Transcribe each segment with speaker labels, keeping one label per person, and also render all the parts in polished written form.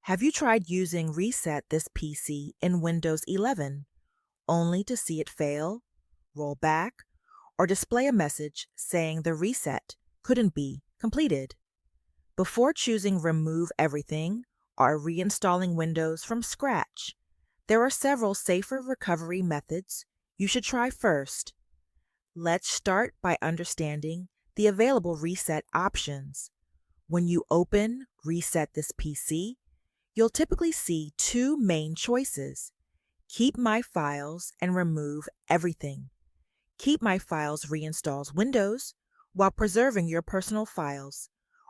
Speaker 1: Have you tried using Reset This PC in Windows 11, only to see it fail, roll back, or display a message saying the reset couldn't be completed? Before choosing Remove Everything or reinstalling Windows from scratch, there are several safer recovery methods you should try first. Let's start by understanding the available reset options. When you open Reset This PC, you'll typically see two main choices: Keep My Files and Remove Everything. Keep My Files reinstalls Windows while preserving your personal files,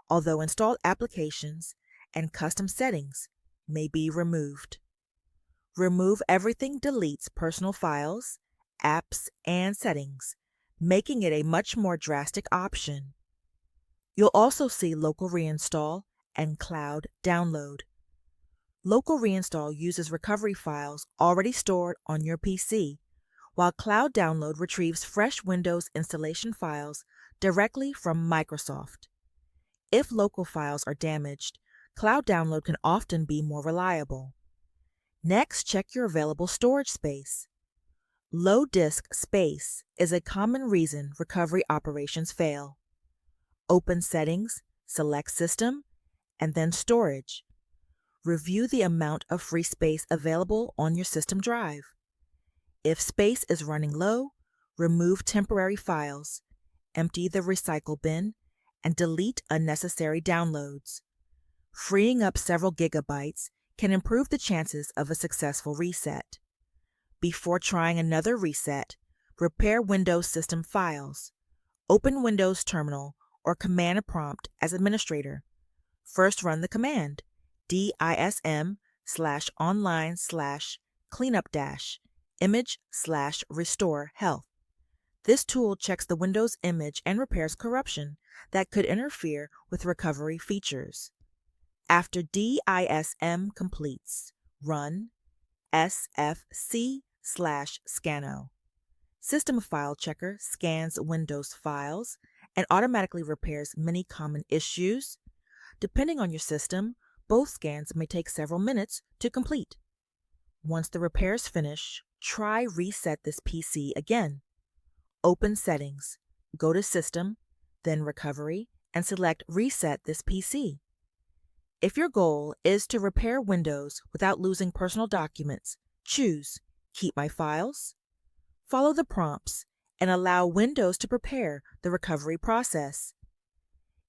Speaker 1: although installed applications and custom settings may be removed. Remove Everything deletes personal files, apps, and settings, making it a much more drastic option. You'll also see Local Reinstall and Cloud Download. Local Reinstall uses recovery files already stored on your PC, while Cloud Download retrieves fresh Windows installation files directly from Microsoft. If local files are damaged, Cloud Download can often be more reliable. Next, check your available storage space. Low disk space is a common reason recovery operations fail. Open Settings, select System, and then Storage. Review the amount of free space available on your system drive. If space is running low, remove temporary files, empty the recycle bin, and delete unnecessary downloads. Freeing up several gigabytes can improve the chances of a successful reset. Before trying another reset, repair Windows system files. Open Windows Terminal or Command Prompt as administrator. First run the command DISM/online/cleanup-image/restore health. This tool checks the Windows image and repairs corruption that could interfere with recovery features. After DISM completes, run sfc/scano. System File Checker scans Windows files and automatically repairs many common issues. Depending on your system, both scans may take several minutes to complete. Once the repairs finish, try Reset This PC again. Open Settings, go to System, then Recovery, and select Reset This PC. If your goal is to repair Windows without losing personal documents, choose Keep My Files. Follow the prompts and allow Windows to prepare the recovery process.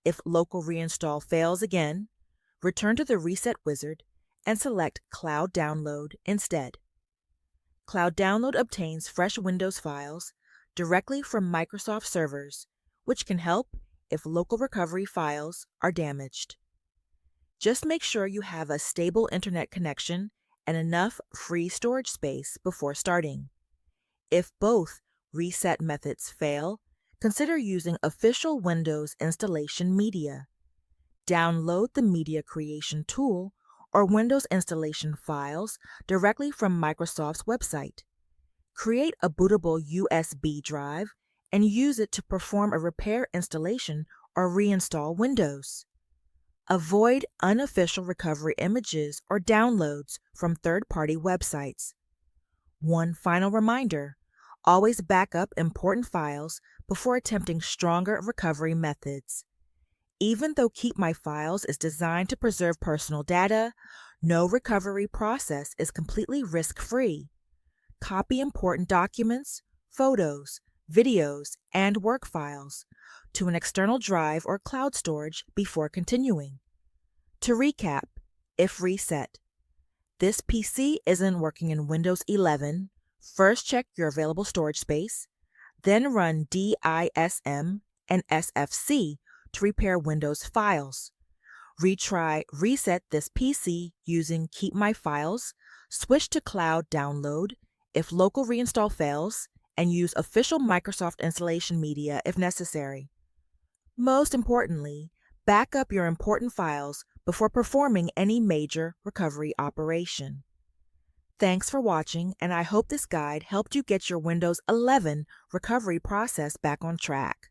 Speaker 1: If Local Reinstall fails again, return to the Reset Wizard and select Cloud Download instead. Cloud Download obtains fresh Windows files directly from Microsoft servers, which can help if local recovery files are damaged. Just make sure you have a stable internet connection and enough free storage space before starting. If both reset methods fail, consider using official Windows installation media. Download the Media Creation tool or Windows installation files directly from Microsoft's website. Create a bootable USB drive and use it to perform a repair installation or reinstall Windows. Avoid unofficial recovery images or downloads from third-party websites. One final reminder: always back up important files before attempting stronger recovery methods. Even though Keep My Files is designed to preserve personal data, no recovery process is completely risk-free. Copy important documents, photos, videos, and work files to an external drive or cloud storage before continuing. To recap, if reset, this PC isn't working in Windows 11, first check your available storage space, then run DISM and SFC to repair Windows files. Retry Reset This PC using Keep My Files, switch to Cloud Download if Local Reinstall fails, and use official Microsoft installation media if necessary. Most importantly, back up your important files before performing any major recovery operation. Thanks for watching, and I hope this guide helped you get your Windows 11 recovery process back on track.